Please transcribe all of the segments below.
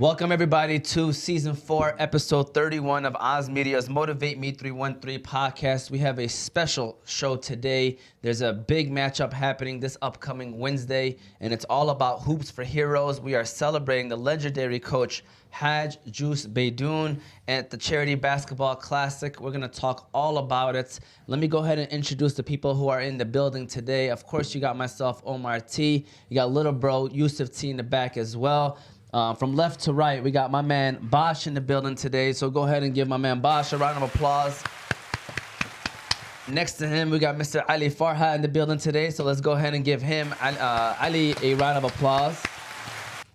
Welcome everybody to season 4, episode 31 of Ozmedia's Motivate Me 313 podcast. We have a special show today. There's a big matchup happening this upcoming Wednesday, and it's all about hoops for heroes. We are celebrating the legendary Coach Hajj Juice Baydoun at the Charity Basketball Classic. We're going to talk all about it. Let me go ahead and introduce the people who are in the building today. Of course, you got myself, Omar T. You got little bro, Yusuf T in the back as well. From left to right, we got my man Bosh in the building today. So go ahead and give my man Bosh a round of applause. Next to him, we got Mr. Ali Farhat in the building today. So let's go ahead and give him, Ali, a round of applause.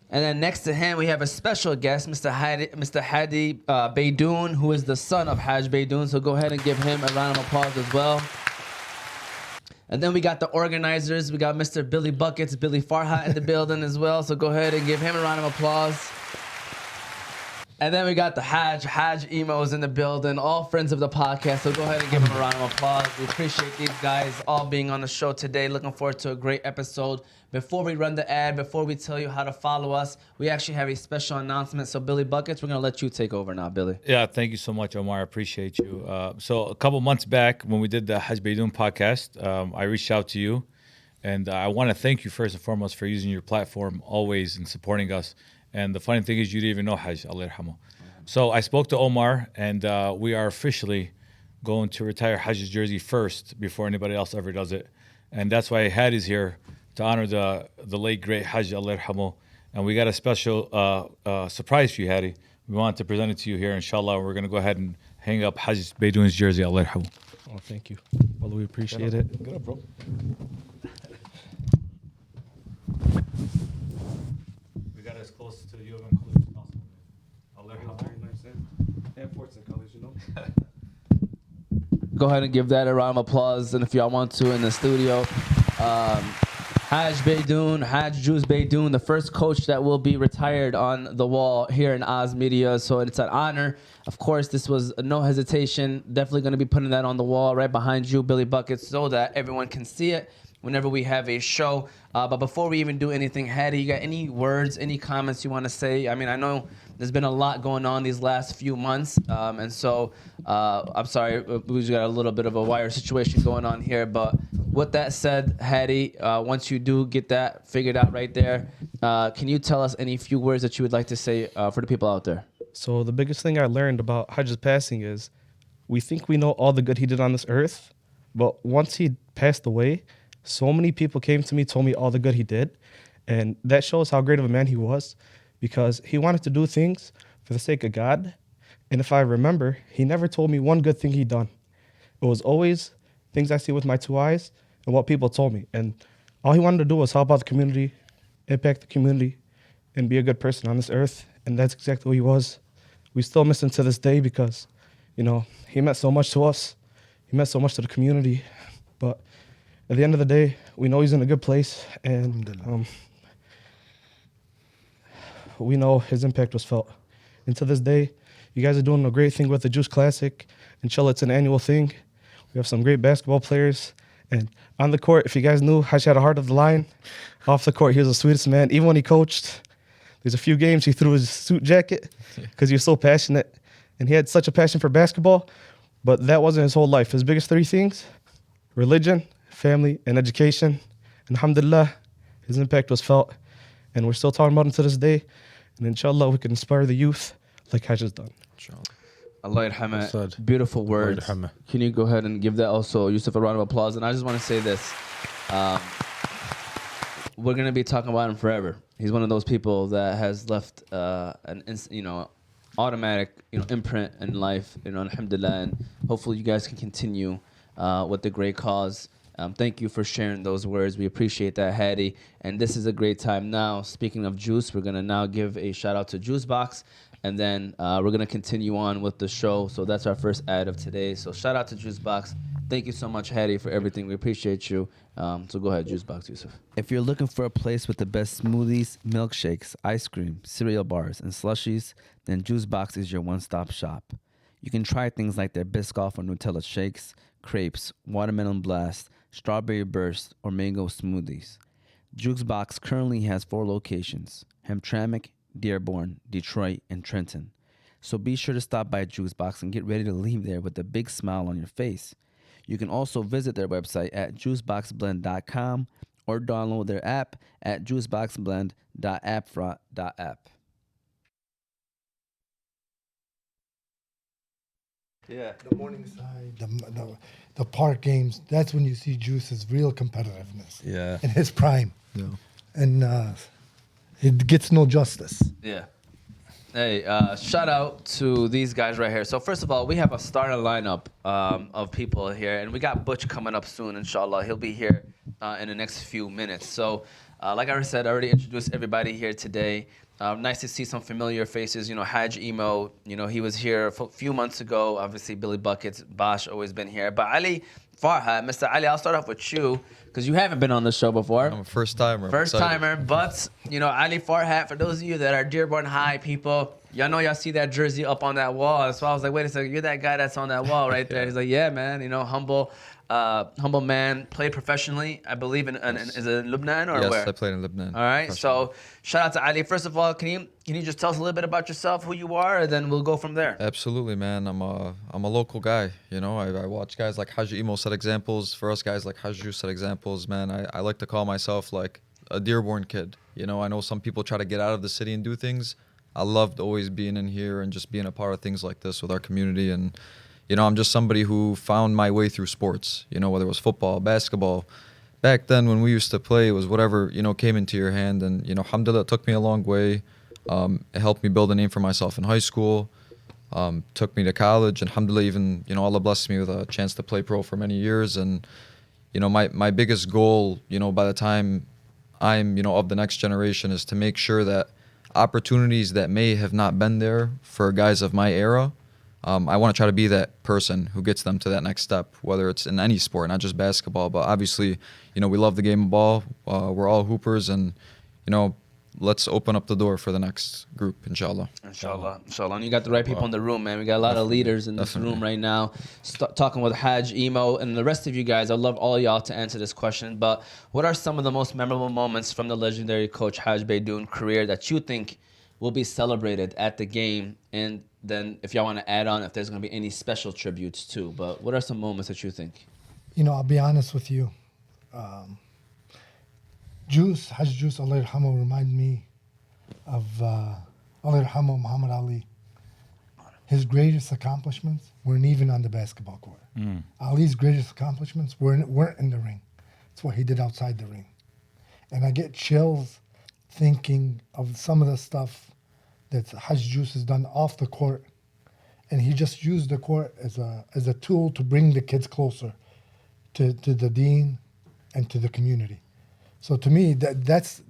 And then next to him, we have a special guest, Mr. Hajj Baydoun, who is the son of Hajj Baydoun. So go ahead and give him a round of applause as well. And then we got the organizers. We got Mr. Billy Buckets, Billy Farhat in the building as well. So go ahead and give him a round of applause. And then we got the Hajj Emos in the building, all friends of the podcast. So go ahead and give them a round of applause. We appreciate these guys all being on the show today. Looking forward to a great episode. Before we run the ad, before we tell you how to follow us, we actually have a special announcement. So Billy Buckets, we're going to let you take over now, Billy. Yeah, thank you so much, Omar. I appreciate you. So a couple months back when we did the Hajj Baydoun podcast, I reached out to you. And I want to thank you first and foremost for using your platform always and supporting us. And the funny thing is, you didn't even know Hajj, Allah yarhamu. So I spoke to Omar, and we are officially going to retire Hajj's jersey first before anybody else ever does it. And that's why Hadi is here to honor the late, great Hajj, Allah yarhamu. And we got a special surprise for you, Hadi. We wanted to present it to you here, inshallah. We're going to go ahead and hang up Hajj Baydoun's jersey, Allah yarhamu. Oh, thank you. Well, we appreciate it. Get up, bro. We got as close to you as possible. Allah yarhamu. Very nice. And fortunate colors, you know. Go ahead and give that a round of applause. And if y'all want to in the studio, Hajj Baydoun, Hajj Juice Baydoun, the first coach that will be retired on the wall here in Ozmedia. So it's an honor. Of course, this was no hesitation. Definitely going to be putting that on the wall right behind you, Billy Buckets, so that everyone can see it whenever we have a show. But before we even do anything, Hadi, you got any words, any comments you want to say? I mean, I know there's been a lot going on these last few months. And so I'm sorry, we just got a little bit of a wire situation going on here. But with that said, Hadi, once you do get that figured out right there, can you tell us any few words that you would like to say for the people out there? So the biggest thing I learned about Hajj's passing is we think we know all the good he did on this earth, but once he passed away, so many people came to me, told me all the good he did, and that shows how great of a man he was, because he wanted to do things for the sake of God. And if I remember, he never told me one good thing he'd done. It was always things I see with my two eyes and what people told me. And all he wanted to do was help out the community, impact the community, and be a good person on this earth. And that's exactly what he was. We still miss him to this day because, you know, he meant so much to us. He meant so much to the community. But at the end of the day, we know he's in a good place. And we know his impact was felt. And to this day, you guys are doing a great thing with the Juice Classic. Inshallah, it's an annual thing. We have some great basketball players. And on the court, if you guys knew, Hajj had a heart of the lion. Off the court, he was the sweetest man. Even when he coached, there's a few games he threw his suit jacket because he was so passionate. And he had such a passion for basketball. But that wasn't his whole life. His biggest three things: religion, family, and education. And alhamdulillah, his impact was felt. And we're still talking about him to this day. And inshallah, we can inspire the youth like Hajj has done. Allah yarhamah. Beautiful words. Can you go ahead and give that also, Yusuf, a round of applause? And I just want to say this. We're going to be talking about him forever. He's one of those people that has left an automatic imprint in life, alhamdulillah. And hopefully you guys can continue with the great cause. Thank you for sharing those words. We appreciate that, Hadi. And this is a great time now. Speaking of juice, we're going to now give a shout out to Juice Box. And then we're going to continue on with the show. So that's our first ad of today. So shout out to Juice Box. Thank you so much, Hadi, for everything. We appreciate you. So go ahead, Juice Box, Yusuf. If you're looking for a place with the best smoothies, milkshakes, ice cream, cereal bars, and slushies, then Juice Box is your one-stop shop. You can try things like their Biscoff or Nutella shakes, crepes, watermelon blast, strawberry burst, or mango smoothies. Juice Box currently has 4 locations: Hamtramck, Dearborn, Detroit, and Trenton. So be sure to stop by Juice Box and get ready to leave there with a big smile on your face. You can also visit their website at juiceboxblend.com or download their app at juiceboxblend.appfront.app. Yeah. The Morningside, the park games, that's when you see Juice's real competitiveness. Yeah. In his prime. Yeah. And it gets no justice. Yeah. Hey, shout out to these guys right here. So first of all, we have a starting lineup of people here, and we got Butch coming up soon, inshallah. He'll be here in the next few minutes. So like I said, I already introduced everybody here today. Nice to see some familiar faces. You know, Hajj Emo, you know, he was here a few months ago. Obviously, Billy Buckets, Bosch always been here. But Ali Farhat, Mr. Ali, I'll start off with you because you haven't been on the show before. I'm a first timer. First timer, but you know, Ali Farhat, for those of you that are Dearborn High people, y'all know y'all see that jersey up on that wall. So I was like, wait a second, you're that guy that's on that wall right there. He's like, yeah, man, you know, humble man, played professionally, I believe is it Lebanon or yes, where? I played in Lebanon. All right, so shout out to Ali. First of all, can you just tell us a little bit about yourself, who you are, and then we'll go from there. Absolutely, man. I'm a local guy. You know, I watch guys like Hajj Emo set examples. For us guys like Hajj Juice set examples, man. I like to call myself like a Dearborn kid. You know, I know some people try to get out of the city and do things. I loved always being in here and just being a part of things like this with our community. And you know, I'm just somebody who found my way through sports, you know, whether it was football, basketball. Back then when we used to play, it was whatever, you know, came into your hand. And, you know, alhamdulillah, it took me a long way. It helped me build a name for myself in high school. Took me to college. And alhamdulillah, even, you know, Allah blessed me with a chance to play pro for many years. And, you know, my biggest goal, you know, by the time I'm, you know, of the next generation is to make sure that opportunities that may have not been there for guys of my era, I want to try to be that person who gets them to that next step, whether it's in any sport, not just basketball. But obviously, you know, we love the game of ball. We're all hoopers, and, you know, let's open up the door for the next group, inshallah. Inshallah. And you got the right people in the room, man. We got a lot of leaders in this room right now. Talking with Hajj, Emo, and the rest of you guys. I'd love all y'all to answer this question. But what are some of the most memorable moments from the legendary Coach Hajj Baydoun career that you think will be celebrated at the game? And then if y'all want to add on, if there's going to be any special tributes too. But what are some moments that you think? You know, I'll be honest with you. Hajj Juice, Allah yarhamu, remind me of Allah yarhamu, Muhammad Ali. His greatest accomplishments weren't even on the basketball court. Ali's greatest accomplishments weren't in the ring. It's what he did outside the ring. And I get chills thinking of some of the stuff that Hajj Juice has done off the court. And he just used the court as a tool to bring the kids closer to the deen and to the community. So to me, that's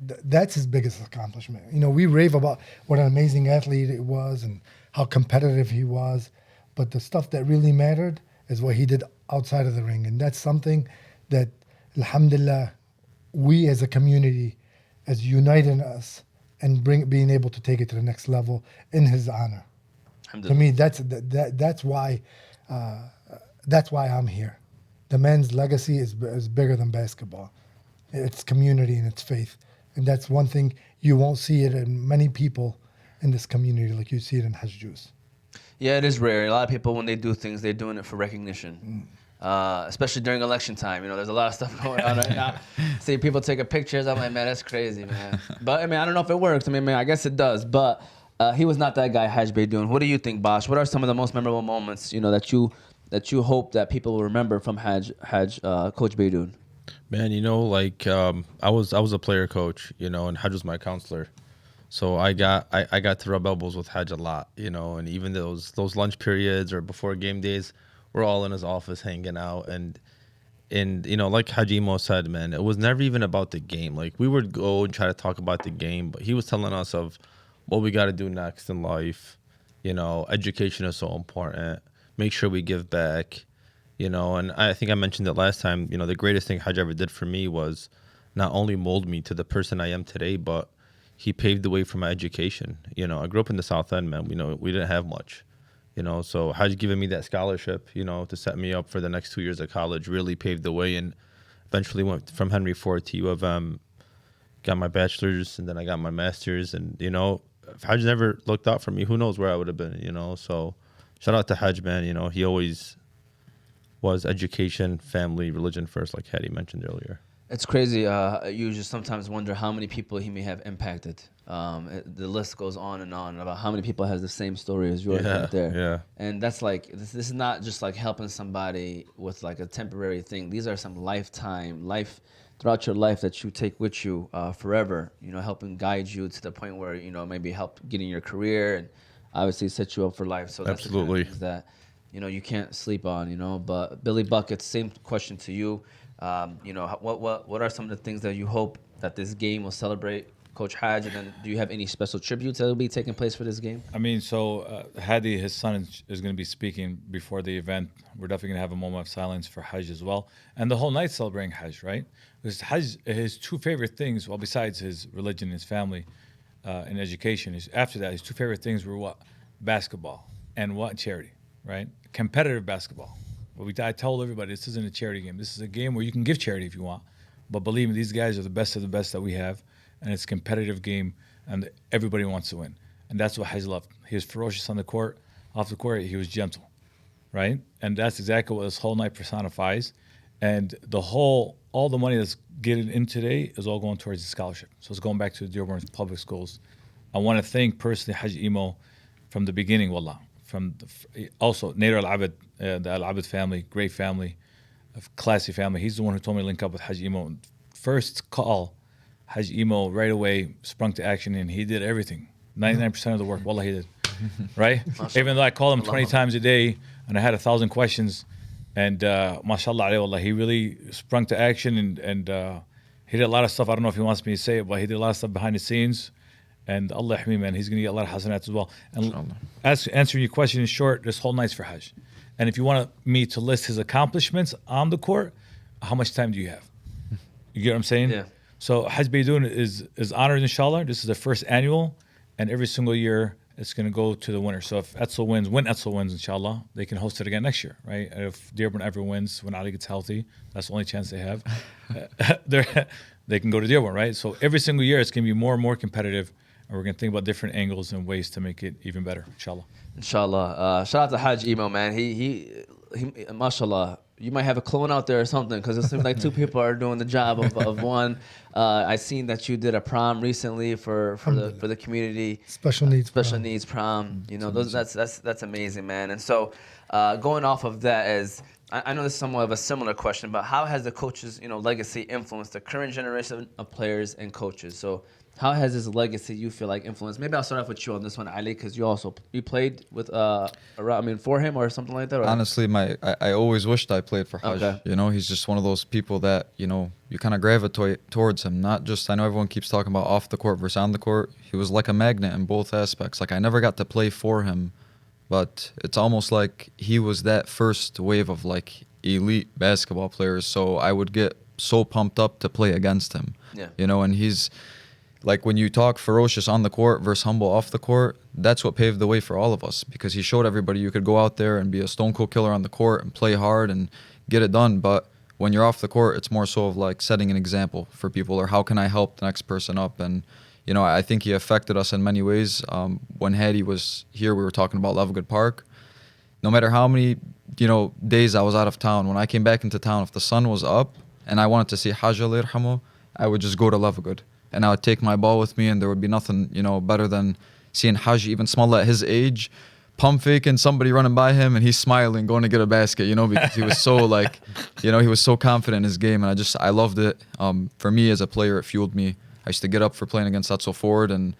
his biggest accomplishment. You know, we rave about what an amazing athlete it was and how competitive he was, but the stuff that really mattered is what he did outside of the ring. And that's something that, alhamdulillah, we as a community is uniting us and being able to take it to the next level in his honor. To me, that's why I'm here. The man's legacy is bigger than basketball. It's community and it's faith. And that's one thing you won't see it in many people in this community like you see it in Hajj Juice. Yeah, it is rare. A lot of people, when they do things, they're doing it for recognition. Especially during election time. You know, there's a lot of stuff going on right now. See people taking pictures. I'm like, man, that's crazy, man. But, I mean, I don't know if it works. I mean, I guess it does. But he was not that guy, Hajj Baydoun. What do you think, Bosch? What are some of the most memorable moments, you know, that you hope that people will remember from Coach Baydoun? Man, you know, like I was a player coach, you know, and Hajj was my counselor. So I got to rub elbows with Hajj a lot, you know, and even those lunch periods or before game days, we're all in his office hanging out. And you know, like Hajimo said, man, it was never even about the game. Like, we would go and try to talk about the game, but he was telling us of what we got to do next in life. You know, education is so important. Make sure we give back. You know, and I think I mentioned it last time, you know, the greatest thing Hajj ever did for me was not only mold me to the person I am today, but he paved the way for my education. You know, I grew up in the South End, man. You know, we didn't have much, you know, so Hajj giving me that scholarship, you know, to set me up for the next 2 years of college really paved the way, and eventually went from Henry Ford to U of M, got my bachelor's, and then I got my master's. And, you know, if Hajj never looked out for me, who knows where I would have been, you know? So shout out to Hajj, man. You know, he always was education, family, religion first, like Hadi mentioned earlier. It's crazy. You just sometimes wonder how many people he may have impacted. The list goes on and on about how many people has the same story as yours right there. Yeah. And that's like, this is not just like helping somebody with like a temporary thing. These are some throughout your life that you take with you forever, you know, helping guide you to the point where, you know, maybe help getting your career and obviously set you up for life. So that's Absolutely. the kind of things that, you know, you can't sleep on, you know. But Billy Buckets, same question to you. You know, what are some of the things that you hope that this game will celebrate, Coach Hajj? And then do you have any special tributes that will be taking place for this game? I mean, so Hadi, his son, is going to be speaking before the event. We're definitely going to have a moment of silence for Hajj as well. And the whole night celebrating Hajj, right? Because Hajj, his two favorite things, well, besides his religion, his family, and education, after that, his two favorite things were what? Basketball and what? Charity, right? Competitive basketball. But I told everybody, this isn't a charity game. This is a game where you can give charity if you want. But believe me, these guys are the best of the best that we have. And it's a competitive game, and everybody wants to win. And that's what Hajj loved. He was ferocious on the court. Off the court, he was gentle, right? And that's exactly what this whole night personifies. And all the money that's getting in today is all going towards the scholarship. So it's going back to the Dearborn public schools. I want to thank personally Hajj Emo from the beginning, wallah. Also, Nader Al-Abid, the Al-Abid family, great family, classy family. He's the one who told me to link up with Hajj Emo. First call, Hajj Emo right away sprung to action, and he did everything. 99% of the work, wallah, he did. Right? Even though I called him 20 times a day, and I had 1,000 questions, and mashallah alayhi, wallah, he really sprung to action, and he did a lot of stuff. I don't know if he wants me to say it, but he did a lot of stuff behind the scenes. And Allah Yahmi, man, he's going to get a lot of hasanats as well. And answering your question in short, this whole night's for Hajj. And if you want me to list his accomplishments on the court, how much time do you have? You get what I'm saying? Yeah. So Hajj Baydoun is honored, inshallah. This is the first annual, and every single year it's going to go to the winner. So if Etzel wins, inshallah, they can host it again next year, right? And if Dearborn ever wins, when Ali gets healthy, that's the only chance they have. They can go to Dearborn, right? So every single year it's going to be more and more competitive. And we're going to think about different angles and ways to make it even better, inshallah. Inshallah. Shout out to Hajj Emo, man. He mashallah, you might have a clone out there or something, because it seems like two people are doing the job of one. I seen that you did a prom recently for the community. Special needs prom. You know, that's amazing, man. And so going off of that, as I know this is somewhat of a similar question, but how has the coach's legacy influenced the current generation of players and coaches? So how has his legacy, you feel like, influenced? Maybe I'll start off with you on this one, Ali, because you played with for him or something like that. Or? Honestly, I always wished I played for Hajj. Okay. You know, he's just one of those people that you kind of gravitate towards him. Not just, I know everyone keeps talking about off the court versus on the court. He was like a magnet in both aspects. Like, I never got to play for him, but it's almost like he was that first wave of like elite basketball players. So I would get so pumped up to play against him. Yeah. And he's like, when you talk ferocious on the court versus humble off the court, that's what paved the way for all of us, because he showed everybody you could go out there and be a stone cold killer on the court and play hard and get it done. But when you're off the court, it's more so of like setting an example for people, or how can I help the next person up? And, I think he affected us in many ways. When Hadi was here, we were talking about Levelgood Park. No matter how many, days I was out of town, when I came back into town, if the sun was up and I wanted to see Hajj Allah Yarhamu, I would just go to Levelgood. And I would take my ball with me, and there would be nothing, better than seeing Hajj, even small at his age, pump faking somebody running by him, and he's smiling, going to get a basket, because he was so he was so confident in his game, and I loved it. For me as a player, it fueled me. I used to get up for playing against Etzel Ford, and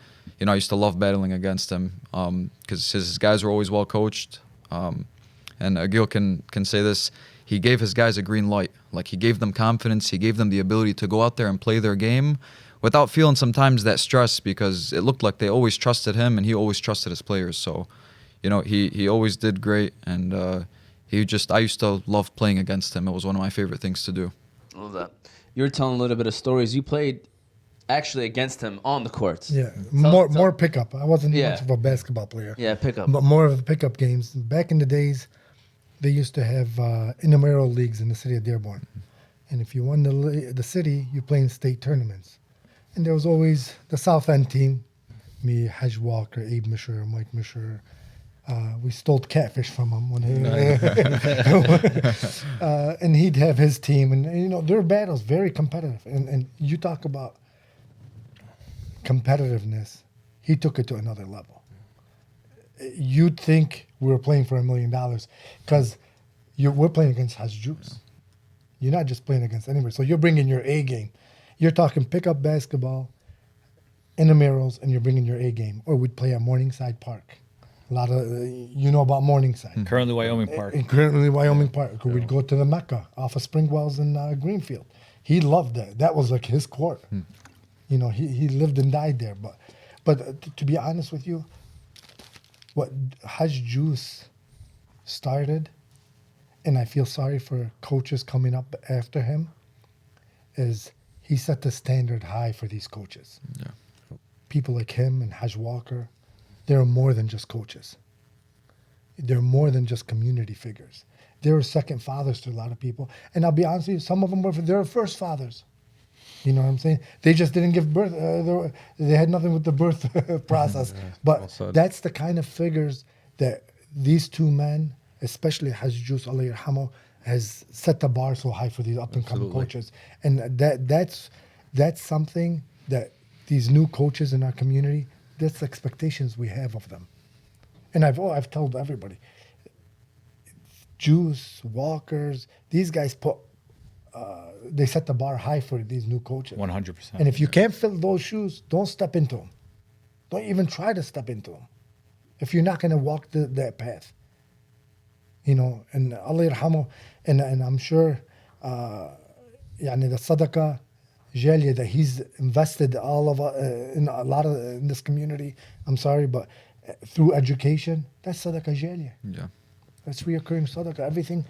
I used to love battling against him because his guys were always well coached. And Agil can say this. He gave his guys a green light. Like, he gave them confidence. He gave them the ability to go out there and play their game without feeling sometimes that stress, because it looked like they always trusted him and he always trusted his players. So, he always did great, and I used to love playing against him. It was one of my favorite things to do. I love that. You were telling a little bit of stories. You played actually against him on the courts. Yeah, more pickup. I wasn't much of a basketball player. Yeah, pickup. But more of the pickup games. Back in the days, they used to have intramural leagues in the city of Dearborn. And if you won the city, you play in state tournaments. And there was always the South End team Me, Hajj Walker, Abe Misher, Mike Misher. We stole catfish from him when and he'd have his team, and you know their battles very competitive. And you talk about competitiveness, he took it to another level. You'd think we were playing for $1 million because we're playing against Hajj Juice. You're not just playing against anybody. So you're bringing your A game. You're talking pickup basketball, intramurals, and you're bringing your A game. Or we'd play at Morningside Park. A lot of, you know about Morningside. Currently Wyoming Park. Currently Wyoming Park. We'd go to the Mecca off of Springwells in Greenfield. He loved that. That was like his court. You know, he lived and died there. But to be honest with you, what Hajj Juice started, and I feel sorry for coaches coming up after him, is he set the standard high for these coaches. Yeah. People like him and Hajj Walker, they're more than just coaches. They're more than just community figures. They were second fathers to a lot of people. And I'll be honest with you, some of them were their first fathers. You know what I'm saying? They just didn't give birth. They had nothing with the birth process. But that's the kind of figures that these two men, especially Hajj Juice, Allah yarhamu, has set the bar so high for these up-and-coming coaches. And that's something that these new coaches in our community, that's the expectations we have of them. And I've told everybody, Juice, Walkers, these guys they set the bar high for these new coaches. 100%. And if you can't fill those shoes, don't step into them. Don't even try to step into them. If you're not going to walk that path. You know, and Allah yarhamu, and I'm sure the sadaqah jaliyah that he's invested all of in a lot of in this community. I'm sorry, but through education, that's sadaqah jaliyah. Yeah. That's reoccurring sadaqah. Everything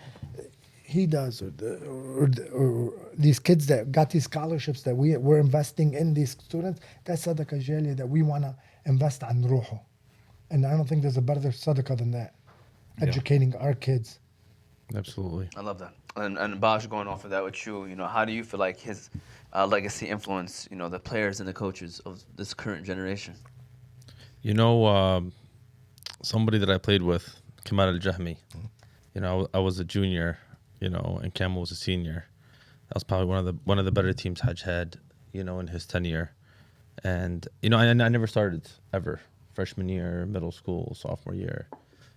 he does, or these kids that got these scholarships that we're investing in these students, that's sadaqah jaliyah that we want to invest on ruhu. And I don't think there's a better sadaqah than that. Educating our kids. Absolutely. I love that. And Bosh, going off of that with you, you know, how do you feel like his legacy influence, you know, the players and the coaches of this current generation? You know, somebody that I played with, Kamal Al-Jahmi, you know, I was a junior, you know, and Camel was a senior. That was probably one of the better teams Hajj had, you know, in his tenure. And, you know, I never started ever. Freshman year, middle school, sophomore year.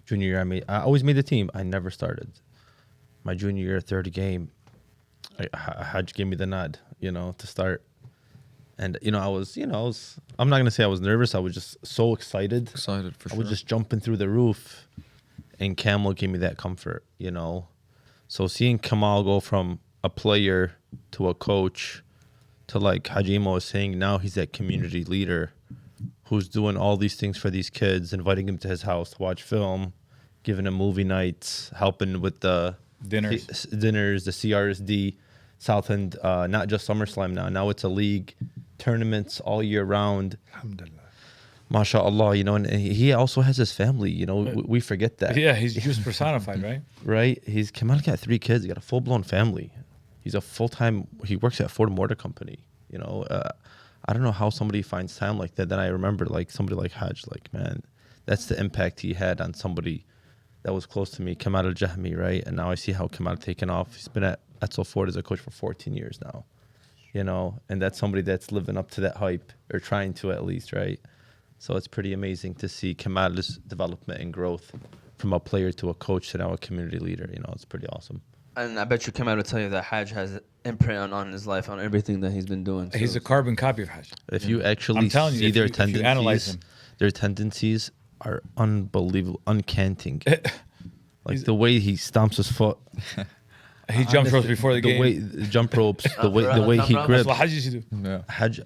Junior year, I always made the team. I never started. My junior year, third game, Hajj gave me the nod, you know, to start. And, you know, I'm not going to say I was nervous. I was just so excited. Excited, for sure. I was just jumping through the roof. And Camel gave me that comfort, you know. So seeing Kamal go from a player to a coach to, like Hajimo was saying, now he's that community leader who's doing all these things for these kids, inviting them to his house to watch film, giving them movie nights, helping with the dinners, the CRSD, South End, not just SummerSlam now. Now it's a league, tournaments all year round. Alhamdulillah. MashaAllah, you know, and he also has his family, you know, we forget that. Yeah, he's just personified, right? Right? Kamal got 3 kids, he got a full-blown family. He's a full-time, he works at Ford Motor Company, you know. I don't know how somebody finds time like that. Then I remember like somebody like Hajj, like, man, that's the impact he had on somebody that was close to me, Kamal Al-Jahmi, right? And now I see how Kamal taken off. He's been at Etzel Ford as a coach for 14 years now, you know, and that's somebody that's living up to that hype, or trying to at least, right? So it's pretty amazing to see Kamal's development and growth from a player to a coach to now a community leader. You know, it's pretty awesome. And I bet you Kamal will tell you that Hajj has an imprint on his life, on everything that he's been doing. He's a carbon copy of Hajj. If you actually see their tendencies, their tendencies are unbelievable, uncanting. Like the way he stomps his foot. He jumps ropes before the game. The way jump ropes, the way he grips. That's what Hajj used to do. Yeah. Hajj,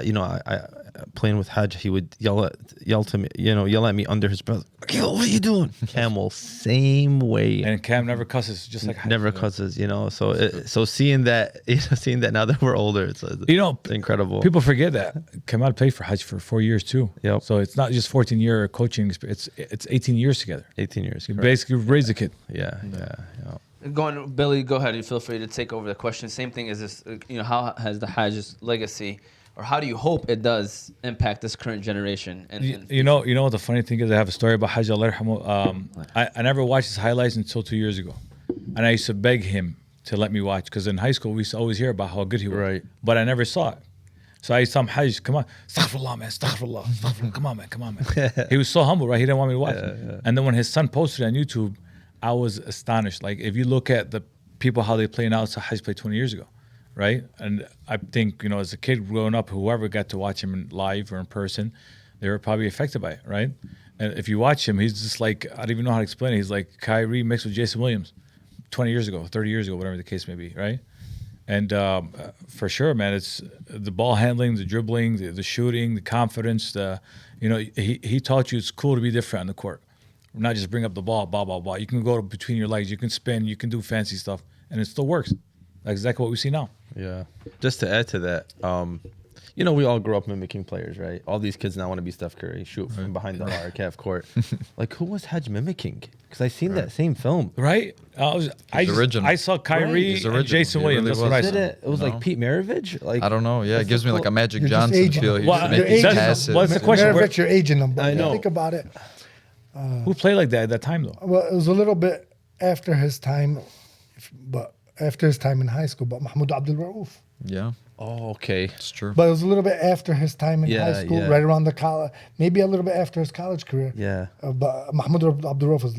you know, I playing with Hajj, he would yell at me under his breath. Yo, what are you doing? Camel, same way. And Cam never cusses, just like Hajj. Never cusses, you know. So seeing that, now that we're older, it's incredible. People forget that Kamal played for Hajj for 4 years too. Yep. So it's not just 14-year coaching experience. It's 18 years together. 18 years. You basically raised a kid. Yeah. Billy, go ahead. You feel free to take over the question. Same thing as this. You know, how has the Hajj's legacy or how do you hope it does impact this current generation? And You know what the funny thing is? I have a story about Hajj Allah yarhamu. I never watched his highlights until 2 years ago, and I used to beg him to let me watch because in high school we used to always hear about how good he was, Right. but I never saw it. So I used to tell him, Hajj, come on, astaghfirullah, man, astaghfirullah, come on, man. He was so humble, right? He didn't want me to watch it. And then when his son posted it on YouTube, I was astonished. Like if you look at the people how they play now, it's how Hajj played 20 years ago, right? And I think as a kid growing up, whoever got to watch him in live or in person, they were probably affected by it, right? And if you watch him, he's just like, I don't even know how to explain it. He's like Kyrie mixed with Jason Williams 20 years ago, 30 years ago, whatever the case may be, right? And for sure, man, it's the ball handling, the dribbling, the shooting, the confidence. He taught you it's cool to be different on the court. Not just bring up the ball, blah, blah, blah. You can go between your legs, you can spin, you can do fancy stuff, and it still works. That's exactly what we see now. Yeah. Just to add to that, we all grew up mimicking players, right? All these kids now want to be Steph Curry, shoot from behind the arc, half court. Like, who was Hajj mimicking? Because I seen that same film. Right? I saw Kyrie He's and original. Jason He Williams. really That's what I was. saw. It was like Pete Maravich. Like I don't know. Yeah, it gives me like a Magic You're just Johnson aging feel. them. He used to Well, make these that's- passes. what's the question? Maravich, you're aging them. But I know. Think about it. Who played like that at that time, though? Well, it was a little bit after his time, but after his time in high school. But Mahmoud Abdul Rauf. Yeah, oh, okay. it's true. But it was a little bit after his time in Yeah, high school, yeah. right around the college, maybe a little bit after his college career. Yeah. But Mahmoud Abdul Rauf was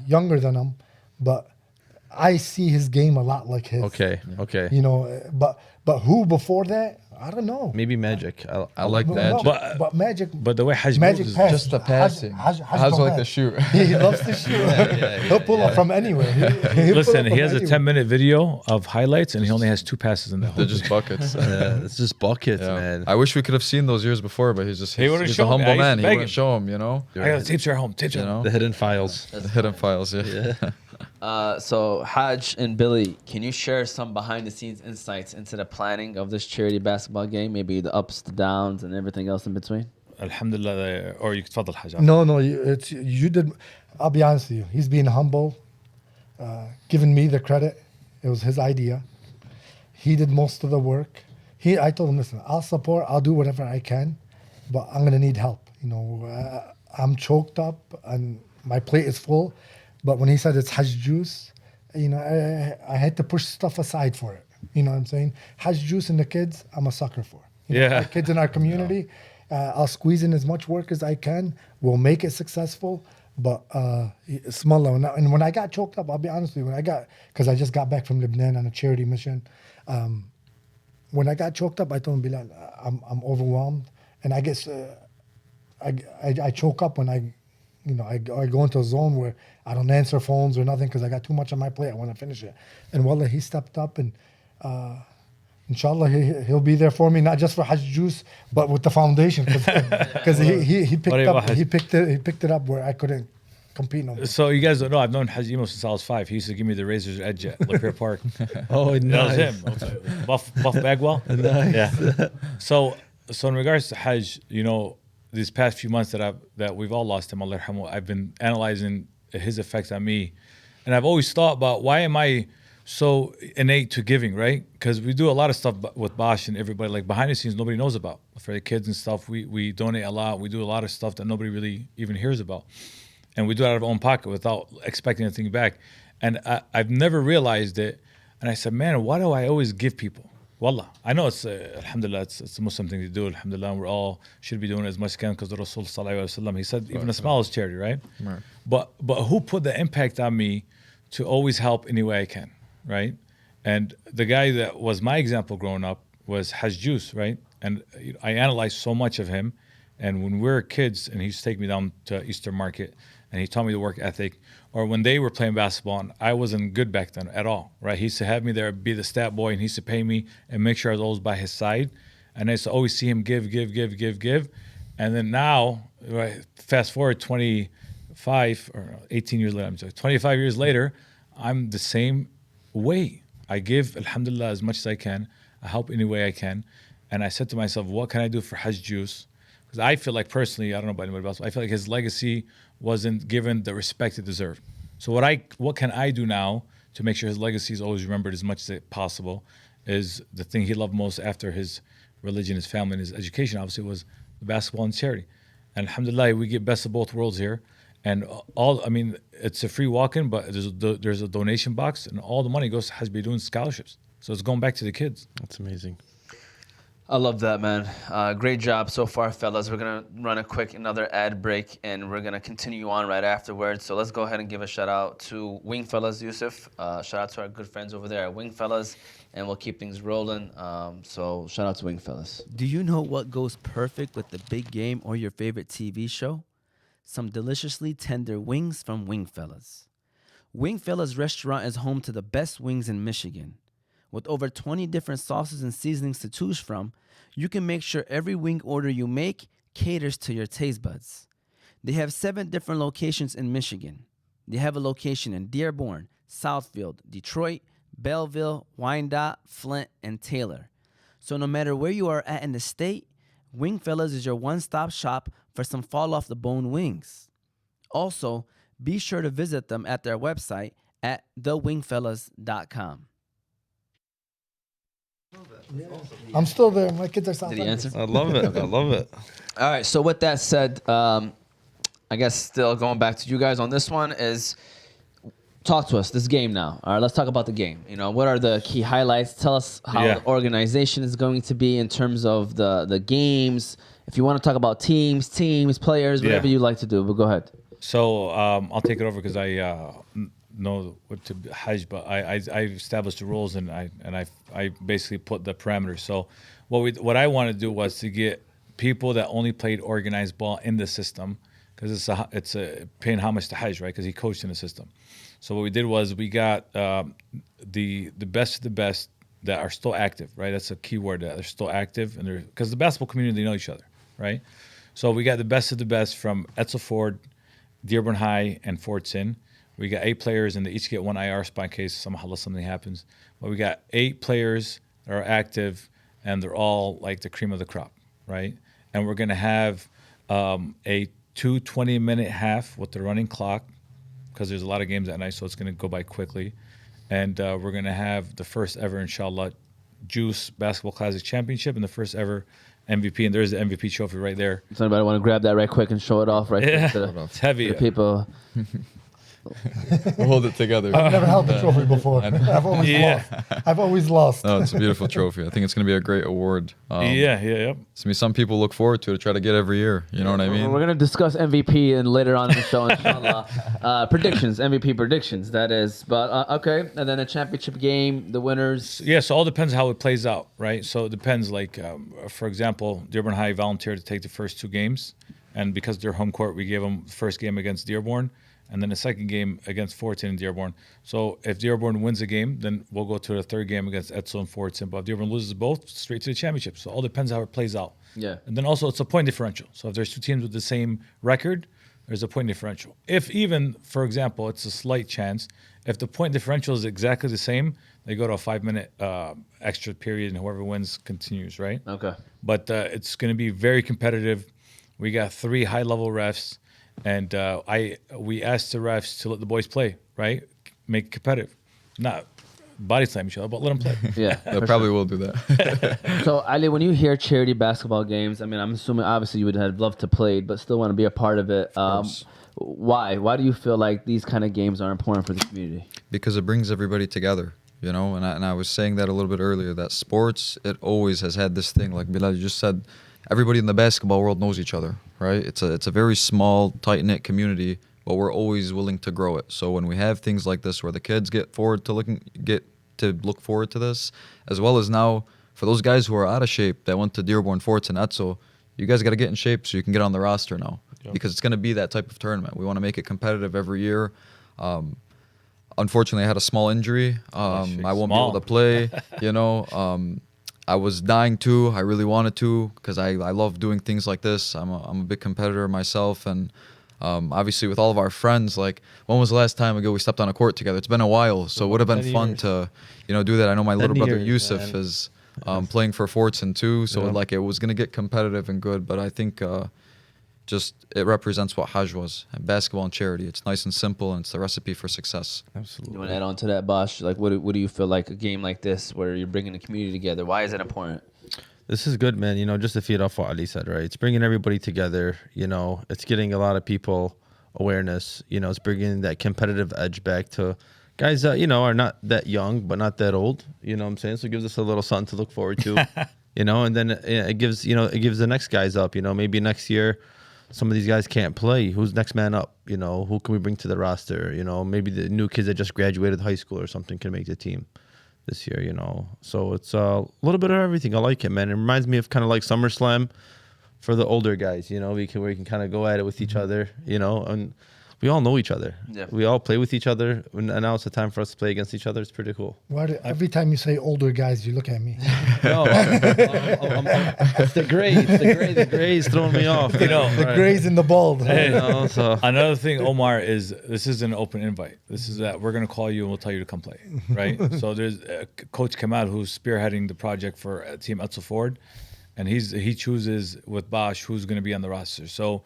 younger than him, but I see his game a lot like his. Okay. But who before that? I don't know. Maybe Magic. I like But- Magic. but Magic. But the way Hajj Magic moves is pass. Just the passing. Hajj How's don't like pass. the shoot? He loves to shoot. He'll pull up from anywhere. He'll Listen, pull up he has from a anywhere. 10-minute video of highlights, and he only has 2 passes in that They're whole just buckets. Yeah, it's just buckets, Yeah. man. I wish we could have seen those years before, but he's He wouldn't he's show a me. I humble used to man. He beg wouldn't him. show him, you know. I got tapes at home. Tapes You at home. know, The hidden files. the hidden files. Yeah. So Hajj and Billy, can you share some behind the scenes insights into the planning of this charity basketball game? Maybe the ups, the downs, and everything else in between. Alhamdulillah. Or you تفضل Hajj. No, you did. I'll be honest with you. He's being humble, giving me the credit. It was his idea. He did most of the work. I told him, listen, I'll support. I'll do whatever I can, but I'm gonna need help. I'm choked up and my plate is full. But when he said it's Hajj Juice, I had to push stuff aside for it. You know what I'm saying? Hajj Juice and the kids, I'm a sucker for. Our kids in our community, I'll squeeze in as much work as I can. We'll make it successful. But smaller. And when I got choked up, I'll be honest with you, because I just got back from Lebanon on a charity mission. When I got choked up, I told him, Bilal, I'm overwhelmed. And I guess I choke up when I go into a zone where I don't answer phones or nothing because I got too much on my plate. I want to finish it. And wallah, he stepped up and inshallah he'll be there for me, not just for Hajj Juice, but with the foundation because he picked it up where I couldn't compete no more. So you guys don't know, I've known Hajj since I was 5. He used to give me the razor's edge at Lapeer Park. Oh, That was nice. him. Buff Bagwell. Nice. Yeah. So in regards to Hajj, these past few months that we've all lost him, Allah yarhamu, I've been analyzing his effects on me, and I've always thought about why am I so innate to giving, right? Because we do a lot of stuff with Bosch and everybody, like behind the scenes, nobody knows about. For the kids and stuff, we donate a lot. We do a lot of stuff that nobody really even hears about, and we do it out of our own pocket without expecting anything back. And I've never realized it, and I said, man, why do I always give people? Wallah, I know it's alhamdulillah, it's a Muslim thing to do. Alhamdulillah, and we all should be doing it as much as can because the Rasul sallallahu alaihi wasallam, he said even a small is charity, right? Right. But who put the impact on me to always help any way I can, right? And the guy that was my example growing up was Hajj Juice, right? And I analyzed so much of him. And when we were kids, and he used to take me down to Eastern Market, and he taught me the work ethic. Or when they were playing basketball, and I wasn't good back then at all, right? He used to have me there, be the stat boy, and he used to pay me and make sure I was always by his side. And I used to always see him give. And then now, right, fast forward 25 or 18 years later, I'm sorry, 25 years later, I'm the same way. I give, alhamdulillah, as much as I can. I help any way I can. And I said to myself, what can I do for Hajj Juice? Because I feel like personally, I don't know about anybody else, I feel like his legacy wasn't given the respect it deserved. So what can I do now to make sure his legacy is always remembered as much as possible is the thing he loved most after his religion, his family, and his education, obviously, was the basketball and charity. And alhamdulillah, we get best of both worlds here. And it's a free walk-in, but there's a donation box, and all the money goes to Hajj Baydoun scholarships. So it's going back to the kids. That's amazing. I love that, man. Great job so far, fellas. We're going to run another ad break, and we're going to continue on right afterwards. So let's go ahead and give a shout-out to Wingfellas, Yusuf. Shout-out to our good friends over there at Wingfellas, and we'll keep things rolling. So shout-out to Wingfellas. Do you know what goes perfect with the big game or your favorite TV show? Some deliciously tender wings from Wingfellas. Wingfellas restaurant is home to the best wings in Michigan. With over 20 different sauces and seasonings to choose from, you can make sure every wing order you make caters to your taste buds. They have 7 different locations in Michigan. They have a location in Dearborn, Southfield, Detroit, Belleville, Wyandotte, Flint, and Taylor. So no matter where you are at in the state, Wingfellas is your one-stop shop for some fall-off-the-bone wings. Also, be sure to visit them at their website at thewingfellas.com. I'm still there. My kids are sound. Did he answer? I love it. I love it. All right, so with that said, I guess still going back to you guys on this one is talk to us, this game now. All right, let's talk about the game. You know, what are the key highlights? Tell us how the organization is going to be in terms of the games. If you want to talk about teams, players, whatever you like to do, but go ahead. So I'll take it over because I know what to Hajj, but I established the rules and I basically put the parameters. So what I want to do was to get people that only played organized ball in the system, because it's a paying homage to Hajj, right? Because he coached in the system. So what we did was we got the best of the best that are still active, right? That's a key word, that they're still active, and because the basketball community, they know each other, right? So we got the best of the best from Etzel Ford, Dearborn High, and Fordson. We got 8 players, and they each get 1 IR spot in case somehow something happens. But we got 8 players that are active, and they're all like the cream of the crop, right? And we're gonna have a 2 20-minute half with the running clock, because there's a lot of games that night, so it's gonna go by quickly. And we're gonna have the first ever, inshallah, Juice Basketball Classic Championship and the first ever MVP. And there's the MVP trophy right there. Does anybody want to grab that right quick and show it off right quick to It's heavy. the people? We'll hold it together. I've never held the trophy before. I've always lost. No, it's a beautiful trophy. I think it's going to be a great award. Yeah. Some people look forward to it, try to get every year. You know what I mean? We're going to discuss MVP and later on in the show, inshallah. Predictions, MVP predictions, that is. But, okay, and then a championship game, the winners. Yeah, so all depends how it plays out, right? So it depends, like, for example, Dearborn High volunteered to take the first 2 games. And because they're home court, we gave them the first game against Dearborn, and then the second game against Fordson and Dearborn. So if Dearborn wins a game, then we'll go to the third game against Etzel and Fordson. But if Dearborn loses both, straight to the championship. So it all depends how it plays out. Yeah. And then also it's a point differential. So if there's 2 teams with the same record, there's a point differential. If even, for example, it's a slight chance, if the point differential is exactly the same, they go to a 5-minute extra period, and whoever wins continues, right? Okay. But it's going to be very competitive. We got 3 high-level refs. And we asked the refs to let the boys play, right? Make it competitive. Not body slam each other, but let them play. Yeah. They probably will do that. So, Ali, when you hear charity basketball games, I mean, I'm assuming obviously you would have loved to play, but still want to be a part of it. Why? Why do you feel like these kind of games are important for the community? Because it brings everybody together, you know? And I was saying that a little bit earlier, that sports, it always has had this thing, like Bilal just said, everybody in the basketball world knows each other, right? It's a very small, tight-knit community, but we're always willing to grow it. So when we have things like this where the kids get to look forward to this, as well as now for those guys who are out of shape that went to Dearborn, Forts, and Etzel, you guys got to get in shape so you can get on the roster now, because it's going to be that type of tournament. We want to make it competitive every year. Unfortunately, I had a small injury. I won't be able to play, you know. I was dying to. I really wanted to, because I love doing things like this. I'm a big competitor myself, and obviously with all of our friends, like, when was the last time ago we stepped on a court together? It's been a while, so it would have been fun to, do that. I know my little brother Yusuf is playing for Fordson too, so like it was gonna get competitive and good. But I think just it represents what Hajj was, and basketball and charity. It's nice and simple, and it's the recipe for success. Absolutely. You want to add on to that, Bosh? Like, what do you feel like a game like this, where you're bringing the community together? Why is it important? This is good, man. You know, just to feed off what Ali said, right? It's bringing everybody together. You know, it's getting a lot of people awareness. You know, it's bringing that competitive edge back to guys that, you know, are not that young, but not that old. You know what I'm saying? So it gives us a little something to look forward to, you know, and then it gives, you know, it gives the next guys up, you know, maybe next year some of these guys can't play. Who's next man up? You know, who can we bring to the roster? You know, maybe the new kids that just graduated high school or something can make the team this year, you know. So it's a little bit of everything. I like it, man. It reminds me of kind of like SummerSlam for the older guys, you know, where you can kind of go at it with each other, you know, and we all know each other. Yeah. We all play with each other, and now it's the time for us to play against each other. It's pretty cool. Every time you say older guys, you look at me. No, it's the gray. It's the gray is throwing me off. You know, The grays and the bald. Hey, You know, so another thing, Omar, is this is an open invite. This is that we're going to call you and we'll tell you to come play, right? So there's Coach Kamal, who's spearheading the project for Team Etzel Ford, and he chooses with Bosch who's going to be on the roster. So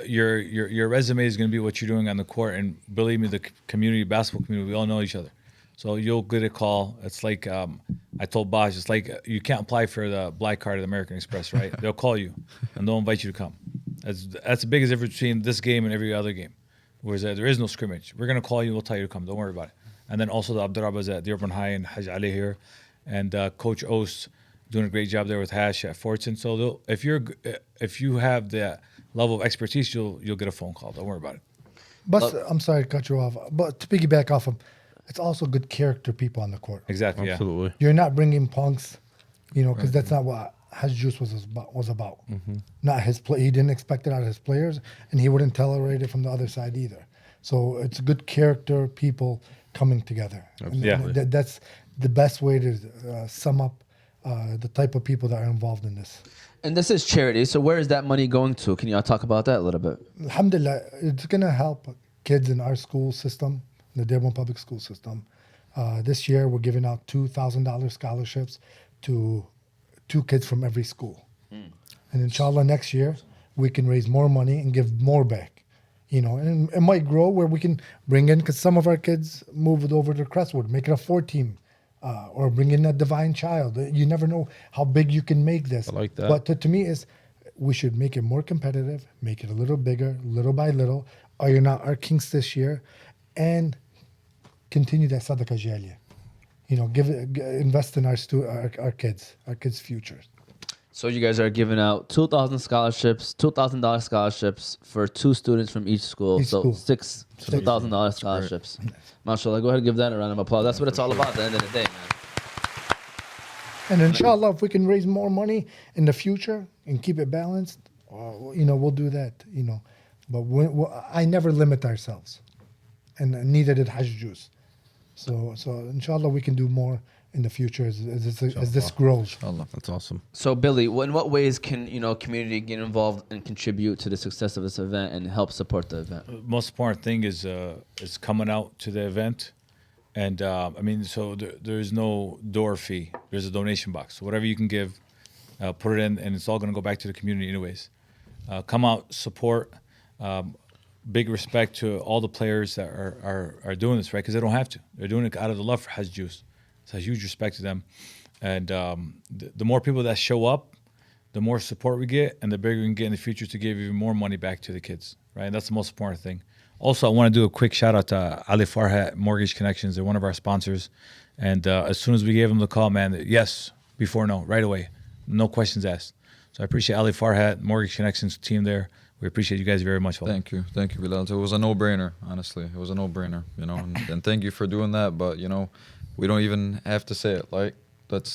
your resume is going to be what you're doing on the court, and believe me, the community, basketball community, we all know each other. So you'll get a call. It's like I told Bosch, it's like you can't apply for the black card at American Express, right? They'll call you and they'll invite you to come. That's the biggest difference between this game and every other game. Whereas there is no scrimmage. We're going to call you, we'll tell you to come. Don't worry about it. And then also the Abdurrahbas at Dearborn High and Hajj Ali here. And Coach Ost doing a great job there with Hash at Fortune. So if you have the level of expertise, you'll get a phone call. Don't worry about it. But I'm sorry to cut you off. But to piggyback off him, it's also good character people on the court. Exactly. absolutely. You're not bringing punks, you know, because that's not what Hajj Juice was about. Not his play. He didn't expect it out of his players, and he wouldn't tolerate it from the other side either. So it's good character people coming together. And that's the best way to sum up the type of people that are involved in this. And this is charity, so where is that money going to? Can y'all talk about that a little bit? Alhamdulillah, it's going to help kids in our school system, the Dearborn Public School system. This year, we're giving out $2,000 scholarships to 2 kids from every school. And inshallah, next year, we can raise more money and give more back. You know, and it might grow where we can bring in, because some of our kids moved over to Crestwood, make it a 4-team. Or bring in a divine child. You never know how big you can make this. I like that. But to me, we should make it more competitive, make it a little bigger, little by little. Iron out our kinks this year, and continue that sadaqah jariyah. You know, invest in our kids' futures. So you guys are giving out $2,000 scholarships for 2 students from each school. Each so school. 6 $2,000 scholarships. MashaAllah, go ahead and give that a round of applause. That's what it's all about at the end of the day, man. And inshallah, if we can raise more money in the future and keep it balanced, you know, we'll do that. You know, but I never limit ourselves, and neither did Hajj Juice. So inshallah, we can do more in the future as this grows. That's awesome. So Billy, in what ways can community get involved and contribute to the success of this event and help support the event? The most important thing is coming out to the event, and so there's no door fee. There's a donation box. So whatever you can give, put it in, and it's all going to go back to the community anyways. Come out, support. Big respect to all the players that are doing this, right? Because they don't have to. They're doing it out of the love for Hajj Juice. So huge respect to them. And the more people that show up, the more support we get, and the bigger we can get in the future to give even more money back to the kids, right? And that's the most important thing. Also, I want to do a quick shout out to Ali Farhat Mortgage Connections. They're one of our sponsors. And as soon as we gave them the call, man, yes, before no, right away. No questions asked. So I appreciate Ali Farhat, Mortgage Connections team there. We appreciate you guys very much. Thank you, Bilal. It was a no-brainer, honestly. It was a no-brainer, and thank you for doing that. But we don't even have to say it. Like,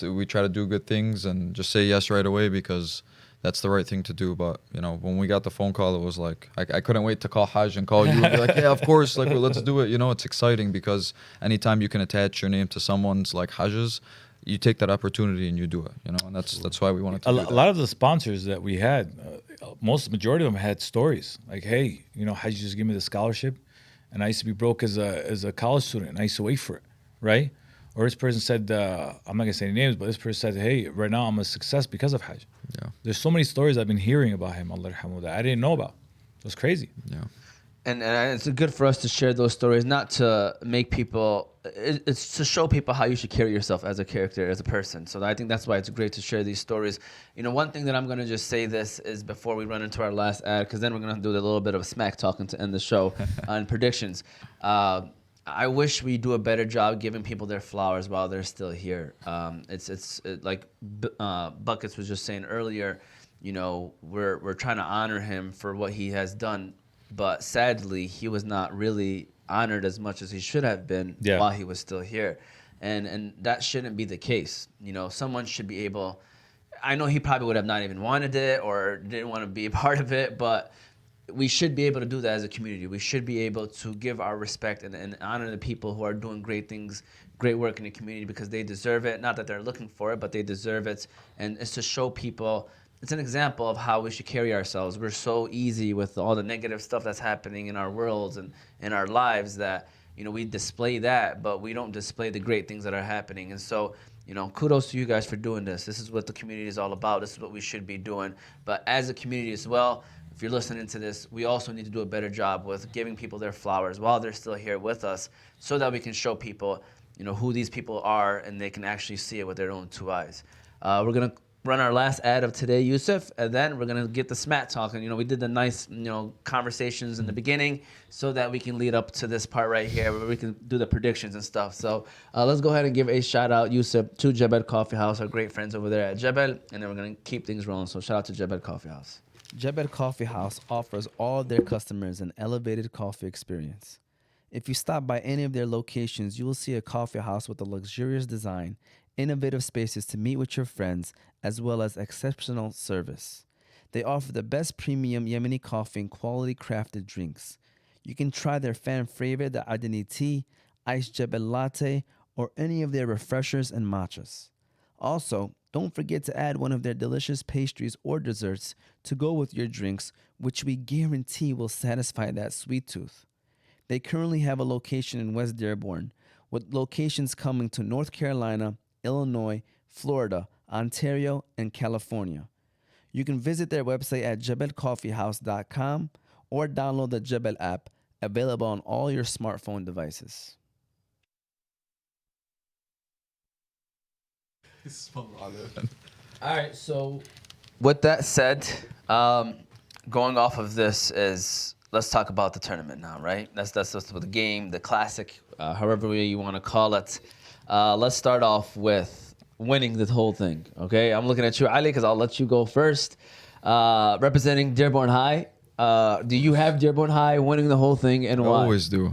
we try to do good things and just say yes right away, because that's the right thing to do. But when we got the phone call, it was like I couldn't wait to call Hajj and call you and be like, yeah, of course, like, well, let's do it. It's exciting, because anytime you can attach your name to someone's like Hajj's, you take that opportunity and you do it. And that's why we wanted to do that. A lot of the sponsors that we had, majority of them had stories like, hey, Hajj just gave me the scholarship, and I used to be broke as a college student, and I used to wait for it, right? Or this person said, I'm not gonna say any names, but this person said, hey, right now I'm a success because of Hajj. Yeah. There's so many stories I've been hearing about him, Allah yarhamu, that I didn't know about. It was crazy. Yeah. And it's good for us to share those stories, not to make people, it's to show people how you should carry yourself as a character, as a person. So I think that's why it's great to share these stories. You know, one thing that I'm going to just say this is before we run into our last ad, because then we're going to do a little bit of smack talking to end the show on predictions. I wish we do a better job giving people their flowers while they're still here. It's like Buckets was just saying earlier, you know, we're trying to honor him for what he has done. But sadly, he was not really honored as much as he should have been while he was still here. And that shouldn't be the case. You know, someone should be able, I know he probably would have not even wanted it or didn't want to be a part of it, but we should be able to do that as a community. We should be able to give our respect and honor the people who are doing great things, great work in the community because they deserve it. Not that they're looking for it, but they deserve it. And it's to show people, it's an example of how we should carry ourselves. We're so easy with all the negative stuff that's happening in our worlds and in our lives that, you know, we display that, but we don't display the great things that are happening. And so, you know, kudos to you guys for doing this. This is what the community is all about. This is what we should be doing. But as a community as well, if you're listening to this, we also need to do a better job with giving people their flowers while they're still here with us so that we can show people, you know, who these people are and they can actually see it with their own two eyes. We're going to run our last ad of today, Yusuf, and then we're going to get the smat talking. You know, we did the nice, you know, conversations in the beginning so that we can lead up to this part right here where we can do the predictions and stuff. So let's go ahead and give a shout out, Yusuf, to Jabal Coffee House, our great friends over there at Jabal, and then we're going to keep things rolling. So shout out to Jabal Coffee House. Jabal Coffee House offers all their customers an elevated coffee experience. If you stop by any of their locations, you will see a coffee house with a luxurious design, innovative spaces to meet with your friends, as well as exceptional service. They offer the best premium Yemeni coffee and quality crafted drinks. You can try their fan favorite, the Adeni tea, iced Jabal latte, or any of their refreshers and matchas. Also, don't forget to add one of their delicious pastries or desserts to go with your drinks, which we guarantee will satisfy that sweet tooth. They currently have a location in West Dearborn, with locations coming to North Carolina, Illinois, Florida, Ontario, and California. You can visit their website at jabalcoffeehouse.com or download the Jabal app, available on all your smartphone devices. All right, so with that said, going off of this is, let's talk about the tournament now, right? That's the game, the classic, however way you want to call it. Let's start off with winning the whole thing, okay? I'm looking at you, Ali, because I'll let you go first. Representing Dearborn High, do you have Dearborn High winning the whole thing, and why?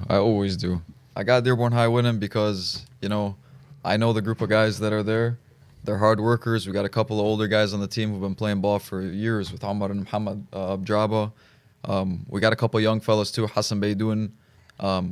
I always do. I got Dearborn High winning because, you know, I know the group of guys that are there. They're hard workers. We got a couple of older guys on the team who've been playing ball for years with Omar and Muhammad Abdraba. We got a couple of young fellas too, Hassan Baydoun,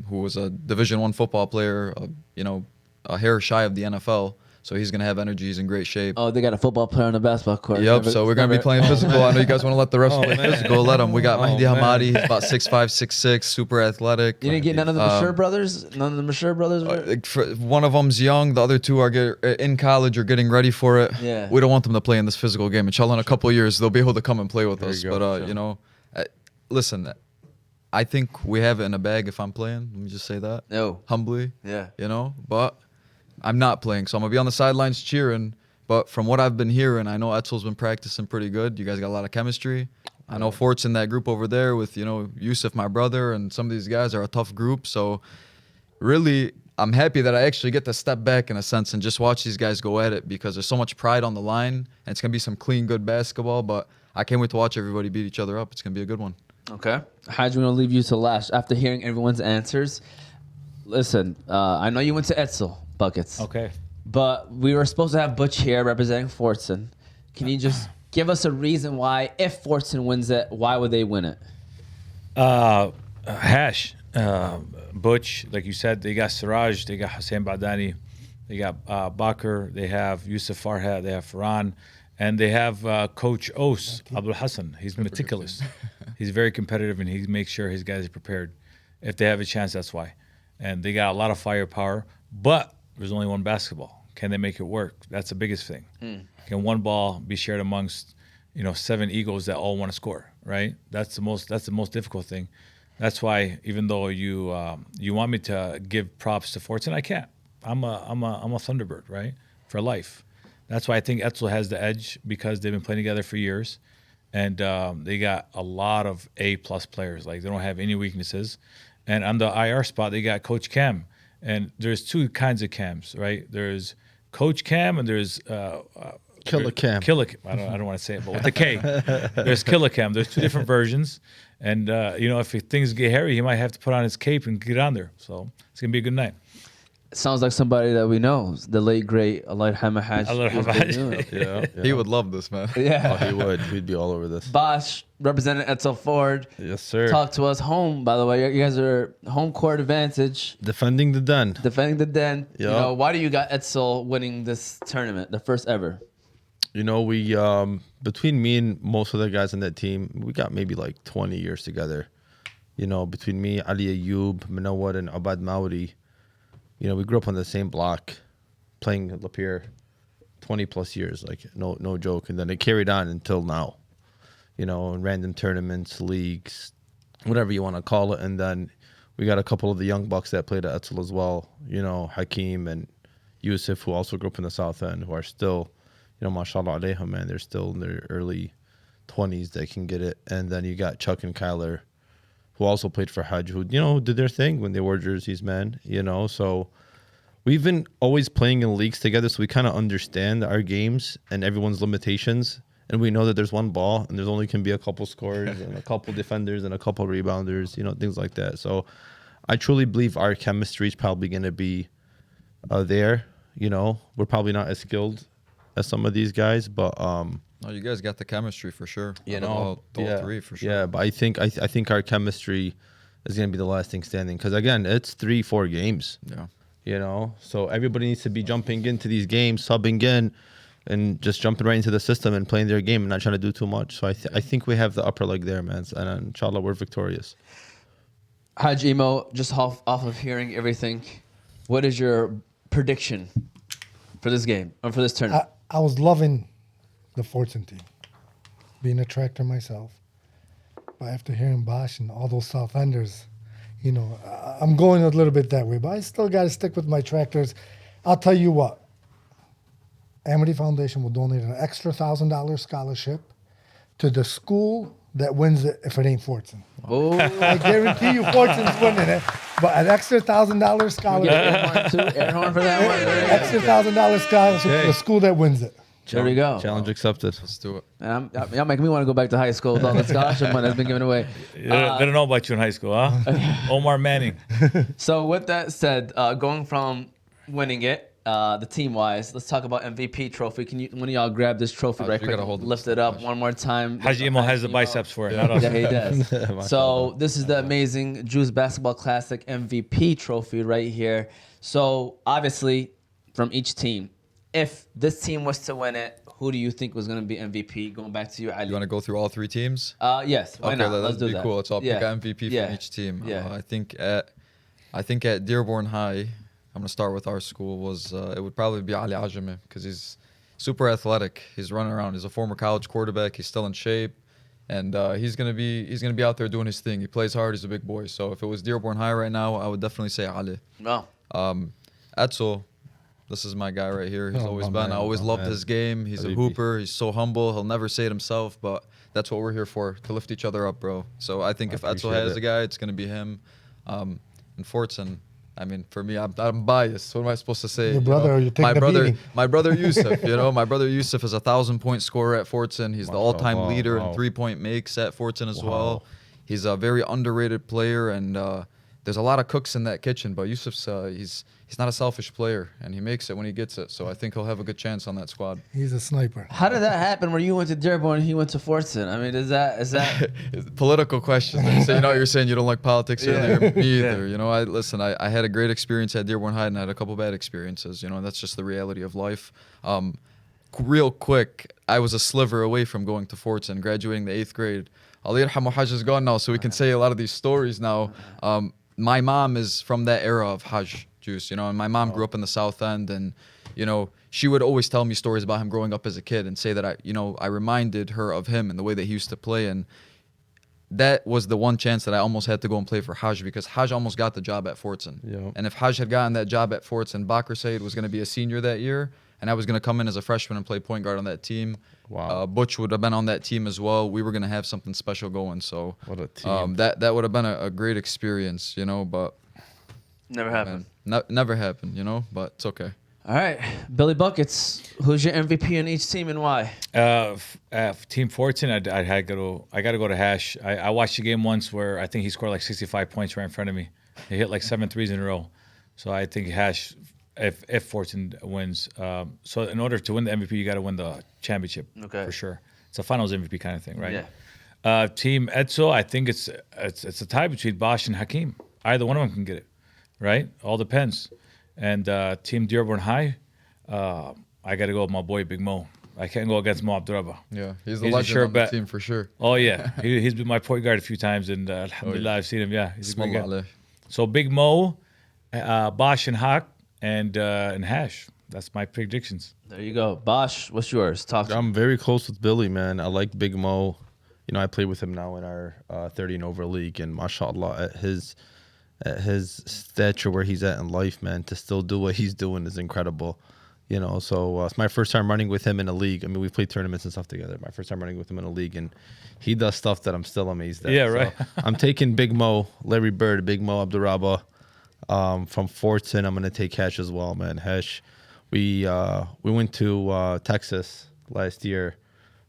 who was a Division I football player, you know, a hair shy of the NFL. So he's going to have energy. He's in great shape. Oh, they got a football player on the basketball court. Yep, so we're going to be playing physical. I know you guys want to let the refs play physical. Let them. We got Mahdi Hamadi. He's about 6'5", 6'6", super athletic. You didn't get none of the Mashur brothers? None of the Mashur brothers? One of them's young. The other two are in college or getting ready for it. Yeah. We don't want them to play in this physical game. Inshallah, in a couple of years, they'll be able to come and play with us. But, you know, listen, I think we have it in a bag if I'm playing. Let me just say that. No. Humbly. Yeah. You know, but I'm not playing, so I'm going to be on the sidelines cheering. But from what I've been hearing, I know Etzel's been practicing pretty good. You guys got a lot of chemistry. I know Fort's in that group over there with, you know, Yusuf, my brother, and some of these guys are a tough group. So really, I'm happy that I actually get to step back in a sense and just watch these guys go at it because there's so much pride on the line, and it's going to be some clean, good basketball. But I can't wait to watch everybody beat each other up. It's going to be a good one. Okay. Hajj, we're going to leave you to last. After hearing everyone's answers, listen, I know you went to Etzel. Buckets. Okay. But we were supposed to have Butch here representing Fortson. Can you just give us a reason why, if Fortson wins it, why would they win it? Hash. Butch, like you said, they got Siraj, they got Hussein Badani, they got Bakr, they have Yusuf Farhat, they have Farhan, and they have Coach Os, Abdul Hassan. He's meticulous. He's very competitive, and he makes sure his guys are prepared. If they have a chance, that's why. And they got a lot of firepower, but there's only one basketball. Can they make it work? That's the biggest thing. Can one ball be shared amongst, 7 egos that all want to score, right? That's the most difficult thing. That's why, even though you want me to give props to Fortson, I can't. I'm a Thunderbird, right? For life. That's why I think Etzel has the edge, because they've been playing together for years, and they got a lot of A+ players. Like, they don't have any weaknesses. And on the IR spot, they got Coach Cam, and there's two kinds of Cams, right? There's Coach Cam and there's Killer Cam. I don't want to say it, but with the K. There's Killer Cam. There's two different versions. And, if things get hairy, he might have to put on his cape and get on there. So it's going to be a good night. Sounds like somebody that we know, the late great Allah Yarhamah Hajj. Allah Juice Yarhamah. Baydoun. Yeah. He would love this, man. Yeah. Oh, he would. He'd be all over this. Bosch, representing Etzel Ford. Yes, sir. Talk to us home, by the way. You guys are home court advantage, Defending the den. defending the den. Yeah. Why do you got Etzel winning this tournament, the first ever? We between me and most of the guys on that team, we got maybe like 20 years together. Between me, Ali Ayoub, Manawar, and Abad Mauri, we grew up on the same block, playing Lapeer 20 plus years, like no joke. And then it carried on until now, in random tournaments, leagues, whatever you want to call it. And then we got a couple of the young bucks that played at Etzel as well, Hakeem and Yusuf, who also grew up in the South End, who are still, mashallah alayhim, man, they're still in their early 20s. They can get it. And then you got Chuck and Kyler, who also played for Hajj, who, did their thing when they wore jerseys, man, So we've been always playing in leagues together, so we kind of understand our games and everyone's limitations. And we know that there's one ball and there's only can be a couple scorers and a couple defenders and a couple rebounders, things like that. So I truly believe our chemistry is probably going to be there. We're probably not as skilled as some of these guys, but No, you guys got the chemistry for sure. All three for sure. Yeah, but I think our chemistry is going to be the last thing standing, because again, it's 3-4 games. Yeah. So everybody needs to be jumping into these games, subbing in, and just jumping right into the system and playing their game and not trying to do too much. So I think we have the upper leg there, man, and inshallah we're victorious. Hajj Emo, just off of hearing everything, what is your prediction for this game or for this tournament? I was loving the Fortson team, being a tractor myself. But after hearing Bosch and all those South Enders, I'm going a little bit that way. But I still got to stick with my tractors. I'll tell you what, Amity Foundation will donate an extra $1,000 scholarship to the school that wins it if it ain't Fortson. Oh, I guarantee you Fortson's winning it. But an extra $1,000 scholarship, air horn for that one. extra $1,000 scholarship to the school that wins it. There we go. Challenge accepted. Let's do it. And y'all making me want to go back to high school with all the scholarship money that's been given away. They don't know about you in high school, huh? Omar Manning. So with that said, going from winning it, the team-wise, let's talk about MVP trophy. Can you, one of y'all grab this trophy right you quick? gotta hold it. Lift it up one more time. Hajj Emo has the biceps for it. Not us. Yeah, he does. So this is the amazing Juice Basketball Classic MVP trophy right here. So obviously, from each team, if this team was to win it, who do you think was going to be MVP? Going back to you, Ali. You want to go through all three teams? Yes. Why not? Let's do be that. cool. Let's all pick an MVP from each team. Yeah. I think at Dearborn High, I'm gonna start with our school. It would probably be Ali Ajami, because he's super athletic. He's running around. He's a former college quarterback. He's still in shape, and he's gonna be out there doing his thing. He plays hard. He's a big boy. So if it was Dearborn High right now, I would definitely say Ali. No. Etzel, this is my guy right here. He's always my been. man, I always my loved man. his game. He's a Habibi. hooper. He's so humble. He'll never say it himself, but that's what we're here for, to lift each other up, bro. So I think if Etzel appreciate has it. a guy, it's gonna be him. And Fortson, I mean, for me, I'm biased. What am I supposed to say? Your brother, or you take the beating. My brother Yusuf. My brother Yusuf is a 1,000-point scorer at Fortson. He's the all-time Wow, leader wow. in 3-point makes at Fortson as Wow. well. He's a very underrated player, and there's a lot of cooks in that kitchen. But Yusuf's he's not a selfish player, and he makes it when he gets it. So I think he'll have a good chance on that squad. He's a sniper. How did that happen where you went to Dearborn and he went to Fortson? I mean, is that Political question. You're saying you don't like politics earlier. Me either. I had a great experience at Dearborn High, and I had a couple bad experiences. That's just the reality of life. Real quick, I was a sliver away from going to Fortson, graduating the 8th grade. Ali Yarhamah Hajj is gone now, so we can say a lot of these stories now. My mom is from that era of Hajj Juice, and my mom grew up in the South End, and she would always tell me stories about him growing up as a kid and say that I reminded her of him and the way that he used to play. And that was the one chance that I almost had to go and play for Hajj, because Hajj almost got the job at Fortson. Yeah. And if Hajj had gotten that job at Fortson, Bakr Said was going to be a senior that year, and I was going to come in as a freshman and play point guard on that team. Wow. Butch would have been on that team as well. We were going to have something special going. So What a team. that would have been a great experience, you know, but Never happened. never happened, you know, but it's okay. All right, Billy Buckets. Who's your MVP in each team and why? Team Fortune, I got to go to Hash. I watched a game once where I think he scored like 65 points right in front of me. He hit like 7 threes in a row. So I think Hash, if Fortune wins, so in order to win the MVP, you got to win the championship for sure. It's a Finals MVP kind of thing, right? Yeah. Team Edsel, I think it's a tie between Bosch and Hakeem. Either one of them can get it, right? All depends. And Team Dearborn High, I got to go with my boy Big Mo. I can't go against Mo Abdurrabba. Yeah, he's the He's a legend sure on the bet. team for sure. Oh yeah, he's been my point guard a few times, and alhamdulillah, I've seen him. Yeah, he's a good guy. Smallah. So Big Mo, Bosch and Hawk, and Hash. That's my predictions. There you go. Bosch, what's yours? Talk to me. I'm very close with Billy, man. I like Big Mo. You know, I play with him now in our 30 and over league, and mashallah, at his stature where he's at in life, man, to still do what he's doing is incredible. You know, so it's my first time running with him in a league. I mean, we've played tournaments and stuff together. My first time running with him in a league, and he does stuff that I'm still amazed at. Yeah, right. So I'm taking Big Mo, Larry Bird, Big Mo Abdurrabba. From Fortson, I'm gonna take Hash as well, man. Hash, we went to Texas last year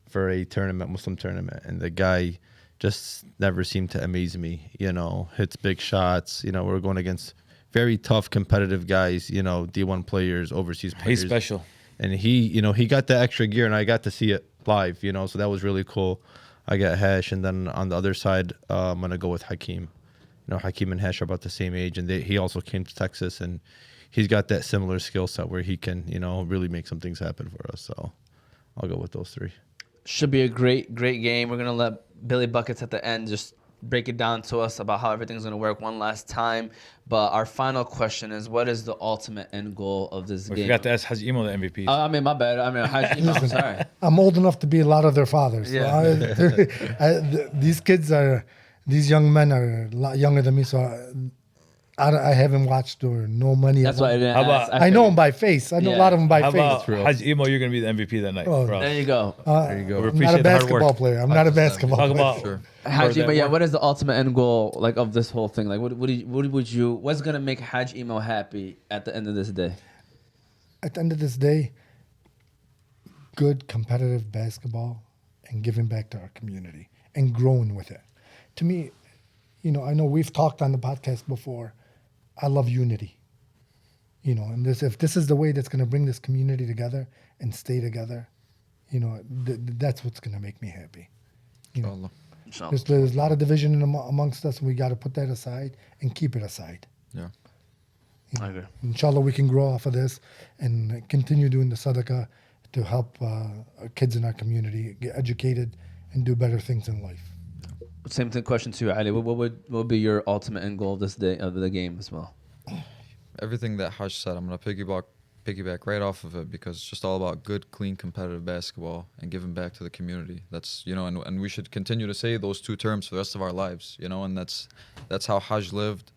for a tournament, Muslim tournament, and the guy just never seemed to amaze me. You know, hits big shots. You know, we're going against very tough, competitive guys. You know, D1 players, overseas players. He's special. And he got the extra gear, and I got to see it live. You know, so that was really cool. I got Hash, and then on the other side, I'm gonna go with Hakeem. You know, Hakeem and Hash are about the same age, and he also came to Texas, and he's got that similar skill set where he can, you know, really make some things happen for us. So I'll go with those three. Should be a great game. We're going to let Billy Buckets at the end just break it down to us about how everything's going to work one last time. But our final question is, what is the ultimate end goal of this We game? forgot to ask Hajj Imo the MVP. I mean, my bad. I mean, I'm sorry. I'm old enough to be a lot of their fathers. So Yeah. These young men are a lot younger than me, so I haven't watched or know many That's of why I them. didn't How ask. about- I know them by face. I know a lot of them by How face. about Hajj Imo? You're gonna be the MVP that night. Oh, bro. There you go. There you go. We I'm not appreciate a the hard basketball work. player. I'm not a basketball Talk player. about Sure. Haji, that but yeah, work. what is the ultimate end goal like of this whole thing? Like, what's gonna make Hajj Emo happy at the end of this day? At the end of this day, good competitive basketball and giving back to our community and growing with it. To me, you know, I know we've talked on the podcast before. I love unity. You know, and if this is the way that's going to bring this community together and stay together, you know, that's what's going to make me happy. You know, Inshallah. there's a lot of division amongst us, and we got to put that aside and keep it aside. Yeah. I agree. Inshallah, we can grow off of this and continue doing the sadaqah to help kids in our community get educated and do better things in life. Same thing. Question to you, Ali. What would be your ultimate end goal of this day of the game as well? Everything that Hajj said, I'm gonna piggyback right off of it, because it's just all about good, clean, competitive basketball and giving back to the community. That's, you know, and we should continue to say those two terms for the rest of our lives, you know, and that's how Hajj lived.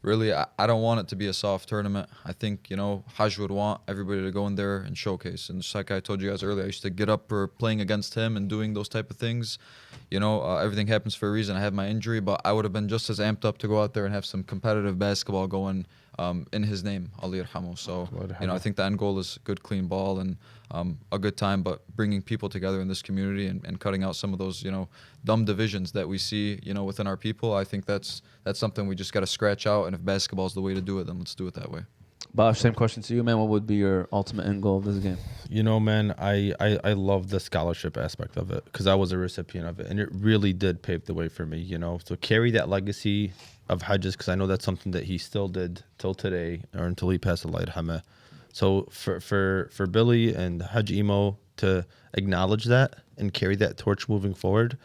Really, I don't want it to be a soft tournament. I think, you know, Hajj would want everybody to go in there and showcase. And just like I told you guys earlier, I used to get up for playing against him and doing those type of things. You know, everything happens for a reason. I had my injury, but I would have been just as amped up to go out there and have some competitive basketball going in his name, Ali Yarhamu. So, you know, I think the end goal is good, clean ball and a good time, but bringing people together in this community and cutting out some of those, you know, dumb divisions that we see, you know, within our people. I think that's something we just got to scratch out. And if basketball is the way to do it, then let's do it that way. Bosh, same question to you, man. What would be your ultimate end goal of this game? You know, man, I love the scholarship aspect of it because I was a recipient of it, and it really did pave the way for me, you know. So carry that legacy of Hajj's, because I know that's something that he still did till today or until he passed the light Hama. So for Billy and Hajj Emo to acknowledge that and carry that torch moving forward,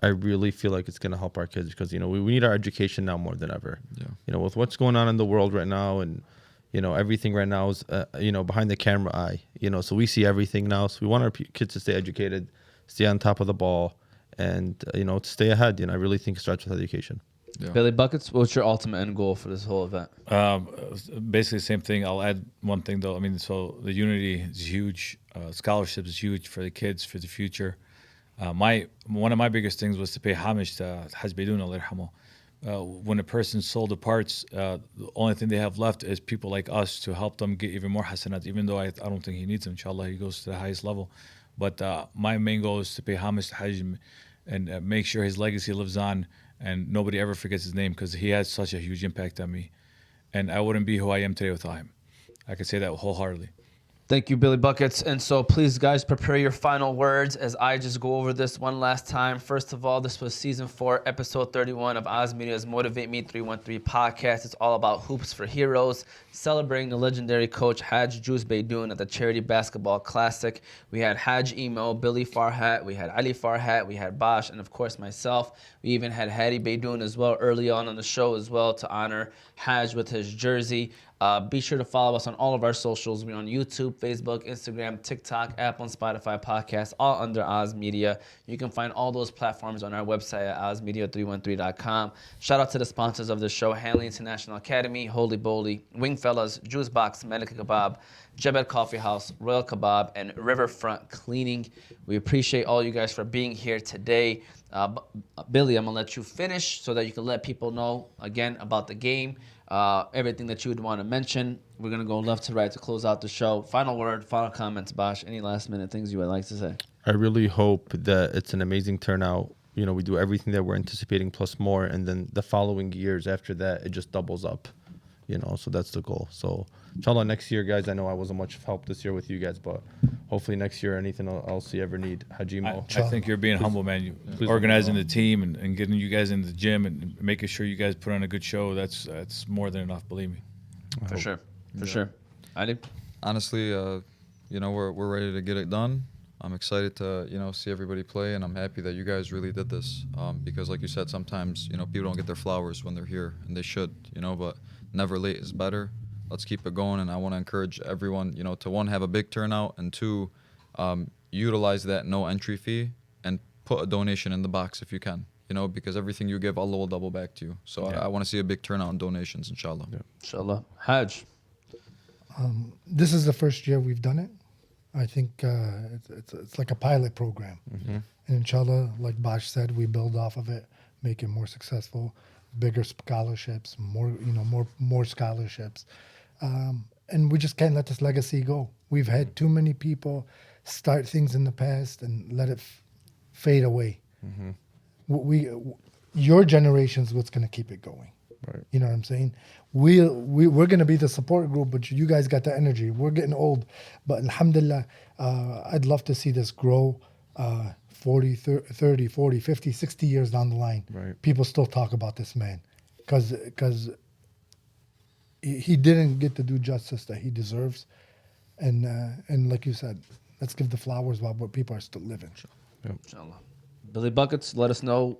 I really feel like it's going to help our kids because, you know, we need our education now more than ever. Yeah. You know, with what's going on in the world right now and, you know, everything right now is, you know, behind the camera eye, you know, so we see everything now. So we want our kids to stay educated, stay on top of the ball, and to stay ahead. I really think it starts with education. Yeah. Billy Buckets, what's your ultimate end goal for this whole event? Basically the same thing. I'll add one thing though. I mean, so the unity is huge. Scholarships is huge for the kids for the future. One of my biggest things was to pay homage to Hajj Baydoun, Allah yarhamu. When a person sold the parts, the only thing they have left is people like us to help them get even more hasanat, even though I don't think he needs them. Inshallah, he goes to the highest level. But my main goal is to pay homage to Hajj and make sure his legacy lives on and nobody ever forgets his name, because he has such a huge impact on me. And I wouldn't be who I am today without him. I could say that wholeheartedly. Thank you, Billy Buckets. And so please, guys, prepare your final words as I just go over this one last time. First of all, this was season 4, episode 31 of Ozmedia's Motivate Me 313 podcast. It's all about hoops for heroes, celebrating the legendary Coach Hajj Juice Baydoun at the Charity Basketball Classic. We had Hajj Emo, Billy Farhat, we had Ali Farhat, we had Bosh, and of course myself. We even had Hadi Baydoun as well early on the show as well to honor Hajj with his jersey. Be sure to follow us on all of our socials. We're on YouTube, Facebook, Instagram, TikTok, Apple, and Spotify podcasts, all under Ozmedia. You can find all those platforms on our website at ozmedia313.com. Shout out to the sponsors of the show: Hanley International Academy, Holy Bowly, Wingfellas, Juice Box, Malek Al-Kabob, Jabal Coffee House, Royal Kebab, and Riverfront Cleaning. We appreciate all you guys for being here today. Billy, I'm going to let you finish so that you can let people know, again, about the game, everything that you would want to mention. We're going to go left to right to close out the show. Final word, final comments, Bosh. Any last-minute things you would like to say? I really hope that it's an amazing turnout. We do everything that we're anticipating plus more, and then the following years after that, it just doubles up. So that's the goal. So inshallah, next year, guys, I know I wasn't much help this year with you guys, but hopefully next year, anything else you ever need, Hajimo. I think you're being humble, man. Organizing the team and getting you guys in the gym and making sure you guys put on a good show, that's more than enough, believe me. For sure. Ali? Honestly, we're ready to get it done. I'm excited to, see everybody play, and I'm happy that you guys really did this. Because like you said, sometimes, people don't get their flowers when they're here, and they should, but never late is better. Let's keep it going, and I want to encourage everyone, to one, have a big turnout, and two, utilize that no entry fee and put a donation in the box if you can, because everything you give, Allah will double back to you. So I want to see a big turnout in donations, inshallah. Yeah. Inshallah. Hajj? This is the first year we've done it. I think it's like a pilot program. Mm-hmm. And inshallah, like Bosh said, we build off of it, make it more successful, bigger scholarships, more scholarships. And we just can't let this legacy go. We've had too many people start things in the past and let it fade away. Mm-hmm. Your generation's what's going to keep it going. Right. You know what I'm saying? We're going to be the support group, but you guys got the energy. We're getting old. But alhamdulillah, I'd love to see this grow 40, 30, 40, 50, 60 years down the line. Right. People still talk about this man because he didn't get to do justice that he deserves. And like you said, let's give the flowers while people are still living. Yep. Inshallah. Billy Buckets, let us know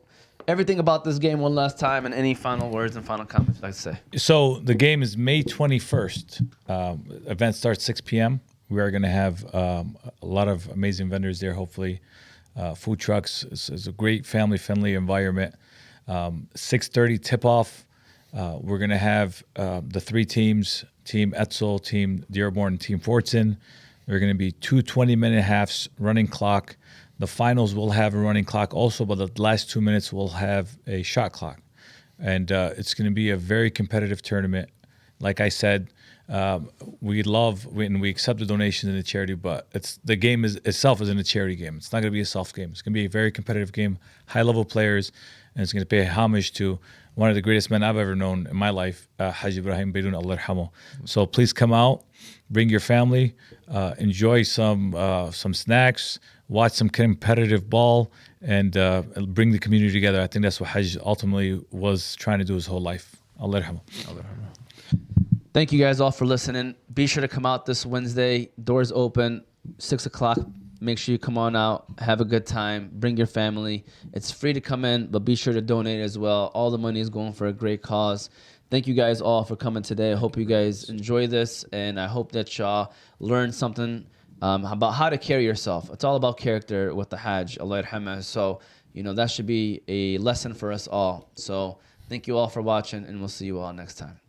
everything about this game one last time and any final words and final comments you'd like to say. So the game is May 21st. Event starts 6 p.m. We are going to have a lot of amazing vendors there, hopefully. Food trucks. It's a great family-friendly environment. 6:30 tip-off. We're going to have the 3 teams, Team Etzel, Team Dearborn, and Team Fortson. There are going to be 2 20-minute halves, running clock. The finals will have a running clock also, but the last 2 minutes will have a shot clock. And it's going to be a very competitive tournament. Like I said, we accept the donations in the charity, but the game itself isn't a charity game. It's not going to be a soft game. It's going to be a very competitive game, high-level players, and it's going to pay homage to one of the greatest men I've ever known in my life, Hajj Ibrahim Baydoun, Allah yarhamu. So please come out, bring your family, enjoy some snacks, watch some competitive ball, and bring the community together. I think that's what Hajj ultimately was trying to do his whole life. Allah yarhamu. Thank you guys all for listening. Be sure to come out this Wednesday. Doors open, 6 o'clock. Make sure you come on out, have a good time, bring your family. It's free to come in, but be sure to donate as well. All the money is going for a great cause. Thank you guys all for coming today. I hope you guys enjoy this, and I hope that y'all learn something about how to carry yourself. It's all about character with the Hajj, Allah yarhamah. So You know, that should be a lesson for us all. So thank you all for watching, and we'll see you all next time.